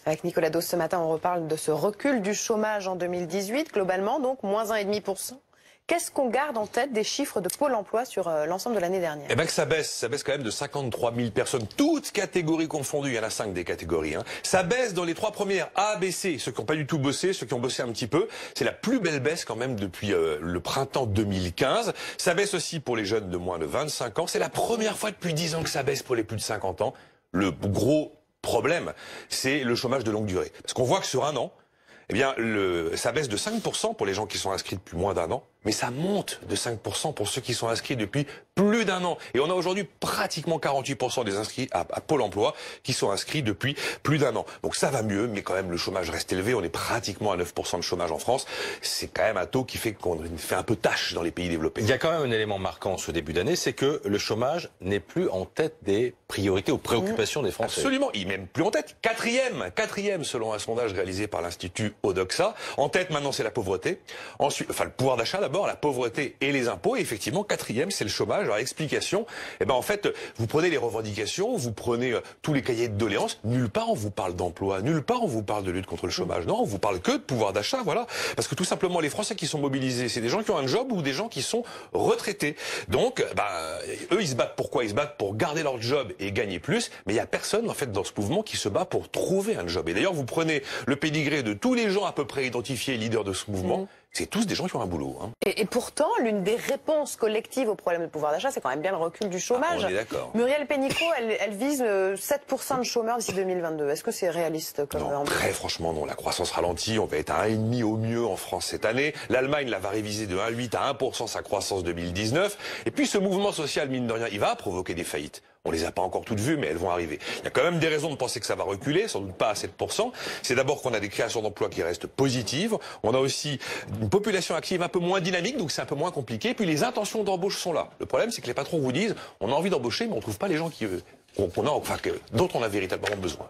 Avec Nicolas Dos, ce matin, on reparle de ce recul du chômage en 2018, globalement, donc moins 1,5%. Qu'est-ce qu'on garde en tête des chiffres de Pôle emploi sur l'ensemble de l'année dernière? Eh bien que ça baisse quand même de 53 000 personnes, toutes catégories confondues, il y en a 5 des catégories. Ça baisse dans les 3 premières, A, B, C, ceux qui n'ont pas du tout bossé, ceux qui ont bossé un petit peu. C'est la plus belle baisse quand même depuis le printemps 2015. Ça baisse aussi pour les jeunes de moins de 25 ans. C'est la première fois depuis 10 ans que ça baisse pour les plus de 50 ans. Le gros problème, c'est le chômage de longue durée. Parce qu'on voit que sur un an, eh bien, ça baisse de 5% pour les gens qui sont inscrits depuis moins d'un an, mais ça monte de 5% pour ceux qui sont inscrits depuis plus d'un an. Et on a aujourd'hui pratiquement 48% des inscrits à Pôle emploi qui sont inscrits depuis plus d'un an. Donc ça va mieux, mais quand même le chômage reste élevé. On est pratiquement à 9% de chômage en France. C'est quand même un taux qui fait qu'on fait un peu tâche dans les pays développés. Il y a quand même un élément marquant ce début d'année, c'est que le chômage n'est plus en tête des priorités ou préoccupations des Français. Absolument, il n'est même plus en tête. Quatrième selon un sondage réalisé par l'Institut Odoxa. En tête maintenant c'est la pauvreté. Ensuite, le pouvoir d'achat d'abord, la pauvreté et les impôts. Et effectivement, quatrième c'est le chômage. Alors explication, en fait, vous prenez les revendications, vous prenez tous les cahiers de doléances, nulle part on vous parle d'emploi, nulle part on vous parle de lutte contre le chômage. Non, on vous parle que de pouvoir d'achat, voilà. Parce que tout simplement, les Français qui sont mobilisés, c'est des gens qui ont un job ou des gens qui sont retraités. Donc, eux, ils se battent pour quoi? Ils se battent pour garder leur job et gagner plus. Mais il y a personne, en fait, dans ce mouvement qui se bat pour trouver un job. Et d'ailleurs, vous prenez le pédigré de tous les gens à peu près identifiés leaders de ce mouvement. C'est tous des gens qui ont un boulot. Et pourtant, l'une des réponses collectives au problème de pouvoir d'achat, c'est quand même bien le recul du chômage. On est d'accord. Muriel Pénicaud, elle vise 7% de chômeurs d'ici 2022. Est-ce que c'est réaliste comme Non, très franchement, non. La croissance ralentit. On va être à 1,5 au mieux en France cette année. L'Allemagne la va réviser de 1,8 à 1% sa croissance 2019. Et puis ce mouvement social, mine de rien, il va provoquer des faillites. On les a pas encore toutes vues, mais elles vont arriver. Il y a quand même des raisons de penser que ça va reculer, sans doute pas à 7%. C'est d'abord qu'on a des créations d'emplois qui restent positives. On a aussi une population active un peu moins dynamique, donc c'est un peu moins compliqué. Et puis les intentions d'embauche sont là. Le problème, c'est que les patrons vous disent, on a envie d'embaucher, mais on trouve pas les gens dont on a véritablement besoin.